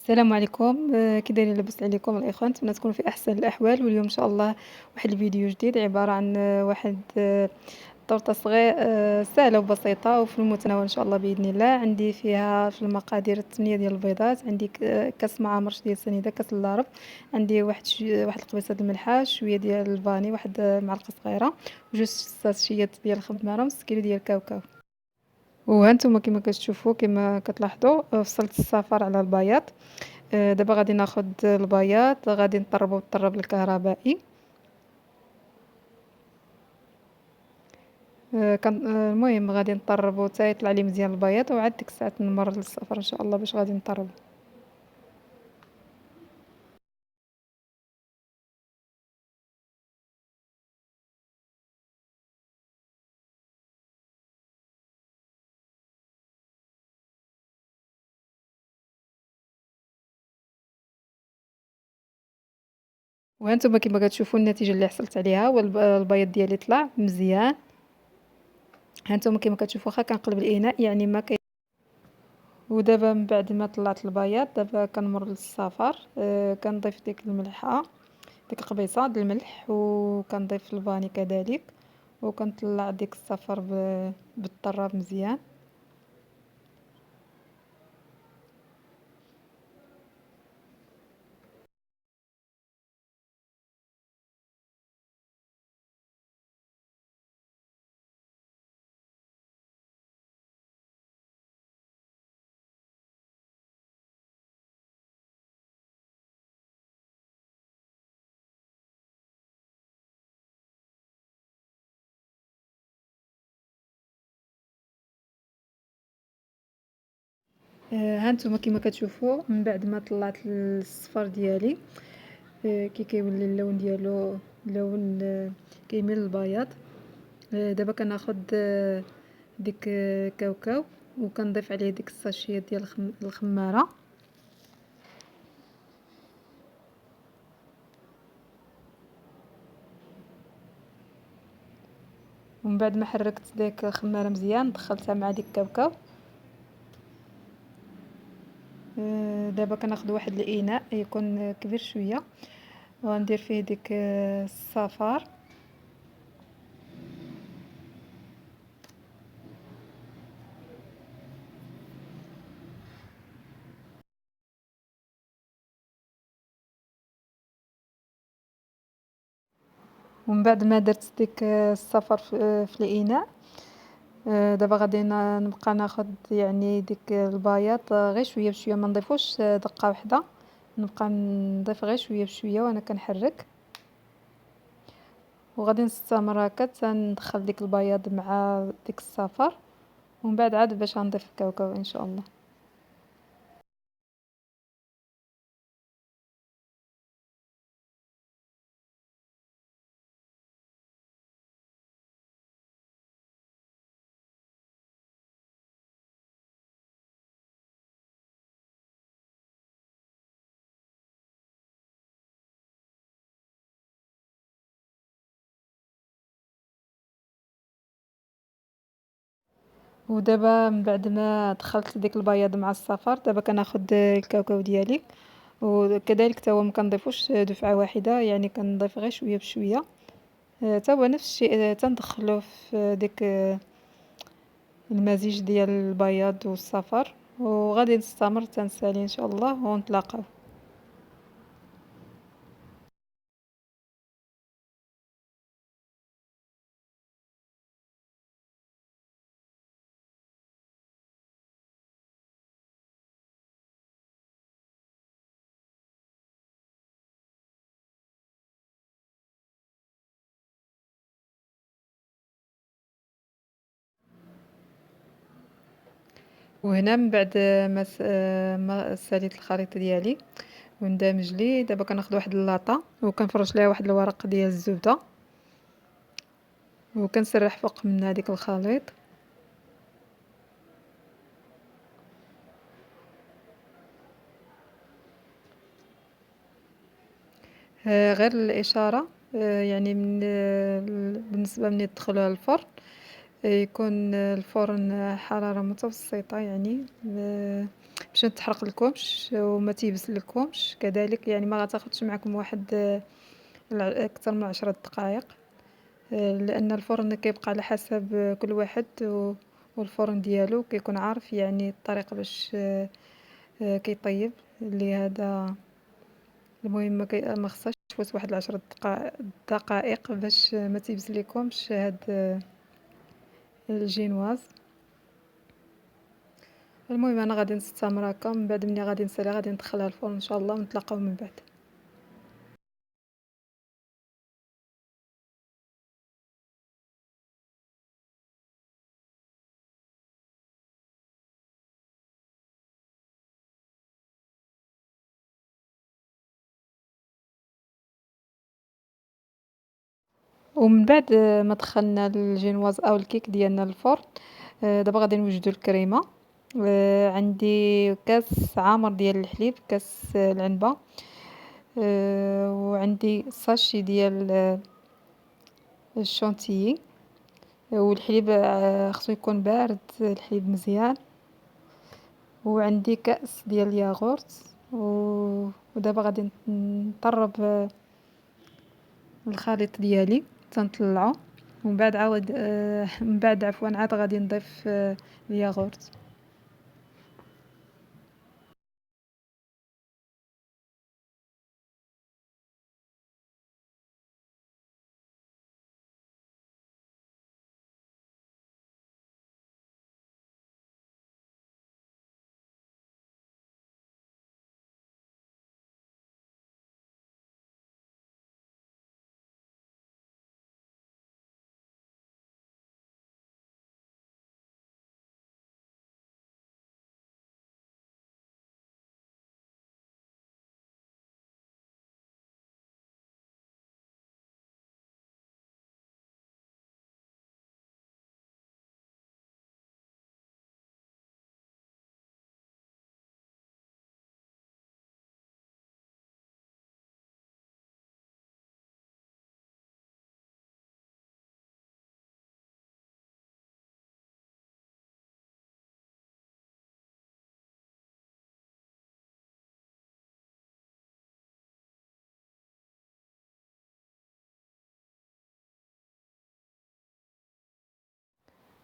السلام عليكم، كي دايرين لاباس عليكم الإخوان، نتمنى تكونوا في أحسن الأحوال. واليوم إن شاء الله واحد الفيديو جديد عبارة عن واحد طورطة سهلة وبسيطة وفي المتناول إن شاء الله بإذن الله. عندي فيها في المقادير 8 ديال البيضات، عندي كاس مع مرش ديال السنيدة، كاس اللارب، عندي واحد القبيصة د الملحة، شوية ديال الفاني، واحد معلقة صغيرة، وجوج ساشيات ديال الخمارة، ونص كيلو ديال الكاوكاو. وهانتوما كما كتشوفوا كما كتلاحظوا فصلت الصفار على البياض. دابا غادي ناخد البياض، غادي نطربو بالطراب الكهربائي. المهم غادي نطربو حتى يطلع لي مزيان البياض، وعاد ديك الساعات نمر للصفر ان شاء الله باش غادي نطربو. وهانتوما كما كتشوفوا النتيجه اللي حصلت عليها، البياض ديالي طلع مزيان. هانتوما كما كتشوفوا واخا كنقلب الاناء يعني ما كي. ودابا من بعد ما طلعت البياض، دابا كنمر للصفار. كنضيف ديك الملحه، ديك القبيصه د الملح، وكنضيف الفاني كذلك، وكنطلع ديك الصفر بالطراب مزيان. هانتوما كما كتشوفوا من بعد ما طلعت الصفار ديالي، كي كيولي اللون ديالو لون كيميل للبياض. دابا كناخد ديك كاوكاو، وكنضيف عليه ديك الساشيات ديال الخماره. ومن بعد ما حركت ديك الخماره مزيان دخلتها مع ديك الكاوكاو. دابا كناخد واحد الاناء يكون كبير شويه، وغندير فيه ديك الصفار. ومن بعد ما درت ديك الصفر في الاناء، دابا غادي نبقى ناخد يعني ديك البياض غير شويه بشويه، ما نضيفوش دقه واحده، نبقى نضيف غير شويه بشويه وانا كنحرك. وغادي نستمر هكا حتى ندخل ديك البياض مع ديك الصفر، ومن بعد عاد باش غنضيف الكاوكاو ان شاء الله. ودابا من بعد ما دخلت ديك البياض مع الصفر، دابا كناخد الكاوكاو ديالي، وكذلك حتى هو ما كنضيفوش دفعه واحده، يعني كنضيف غير شويه بشويه. حتى هو نفس الشيء، تندخلوه في ديك المزيج ديال البياض والصفر، وغادي نستمر تنسالي ان شاء الله ونتلاقاو. وهنا من بعد ما ساليت الخليط ديالي وندمج ليه، دابا كناخد واحد اللاطه وكنفرش ليها واحد الورق ديال الزبده، وكنسرح فوق من هذيك الخليط. غير الاشاره، يعني بالنسبه من يدخلوها الفرن، يكون الفرن حراره متوسطه، يعني باش متحرقلكمش وما تيبسلكمش، كذلك يعني ما غتاخدش معاكم واحد أكثر من 10 دقايق، لأن الفرن كيبقى على حسب كل واحد والفرن ديالو كيكون عارف يعني الطريقة باش كيطيب لهذا. المهم ما خصهاش تفوت واحد 10 دقائق باش ما تيبسليكمش هاد الجينواز. المهم انا غادي نستمر هكا، من بعد ملي غادي نساليها غادي ندخلها الفرن ان شاء الله ونتلاقاو من بعد. ومن بعد ما دخلنا الجينواز او الكيك ديالنا للفرن، دابا غادي نوجدو الكريمه. عندي كاس عامر ديال الحليب، كاس العنبه، وعندي ساشي ديال الشونتيي، والحليب خصو يكون بارد الحليب مزيان، وعندي كأس ديال الياغورت ودابا غادي نطرب الخليط ديالي تنطلعو، ومن بعد عاود من بعد عفوا عاد غادي نضيف الياغورت.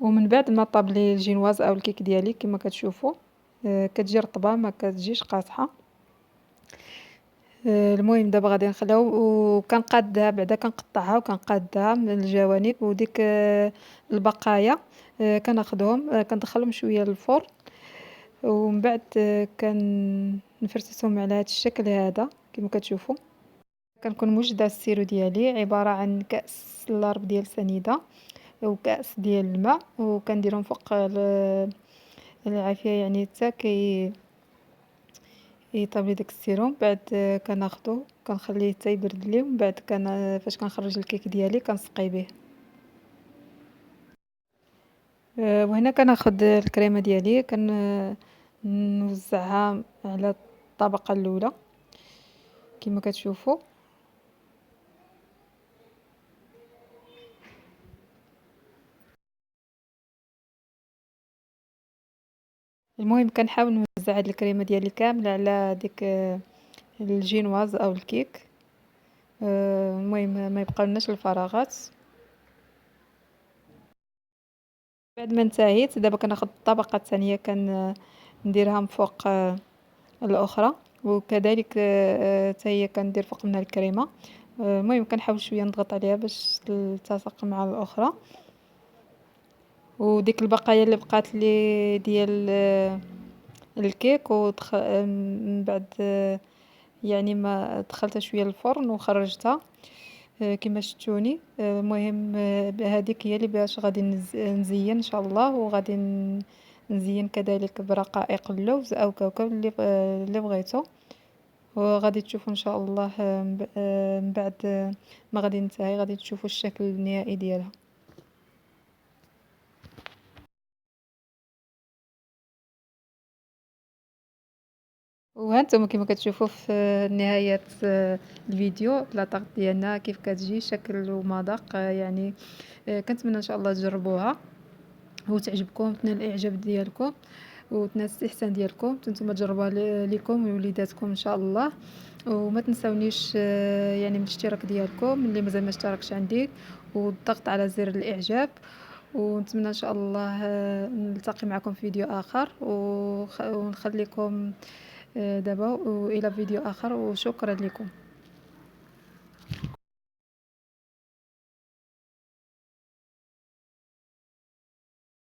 ومن بعد ما طاب لي الجينواز او الكيك ديالي كما كتشوفوا، كتجي رطبه ما كتجيش قاصحه. المهم دابا غادي نخليها وكنقادها بعدا كنقطعها وكنقادها من الجوانب، وديك البقايا كناخدهم كندخلهم شويه للفرن، ومن بعد كنفرتهم على هذا الشكل هذا كما كتشوفوا. كنكون موجده السيرو ديالي عباره عن كأس لارب ديال سنيده وكأس ديال الماء، وكنديرهم فوق العافية يعني حتى يطيب لي داك السيروم. بعد كناخدو كنخليه حتى يبرد لي، ومن بعد فاش كنخرج الكيك ديالي كنسقي به. وهنا كناخد الكريمه ديالي نوزعها على الطبقه الاولى كما كتشوفوا. المهم كنحاول نوزع هاد الكريمه ديالي كامله على ديك الجينواز او الكيك. المهم ما يبقاولناش الفراغات. بعد ما انتهيت دابا كناخد الطبقه الثانيه نديرها من فوق الاخرى، وكذلك حتى هي كندير فوق منها الكريمه. المهم كنحاول شويه نضغط عليها باش تلتصق مع الاخرى. وديك البقايا اللي بقات لي ديال الكيك من بعد يعني ما دخلتها شويه للفرن وخرجتها كما شفتوني. المهم هذيك هي اللي باش غادي نزين ان شاء الله، وغادي نزين كذلك برقائق اللوز او كاوكاو اللي بغيتو، وغادي تشوفوا ان شاء الله من بعد ما غادي ننتهي غادي تشوفوا الشكل النهائي ديالها. وهانتوما كما كتشوفوا في نهاية الفيديو لاطاغ ديالنا كيف كتجي شكل ومذاق. يعني كنتمنى ان شاء الله تجربوها وتعجبكم، تنال الاعجاب ديالكم. وتنال الاستحسان ديالكم، حتى نتوما تجربوها ليكم ولوليداتكم إن شاء الله. وما تنساونيش يعني من الاشتراك ديالكم اللي مازال ما اشتركش عندي، والضغط على زر الإعجاب. ونتمنى إن شاء الله نلتقي معكم في فيديو آخر، ونخليكم دابا وإلى فيديو آخر، وشكرا لكم.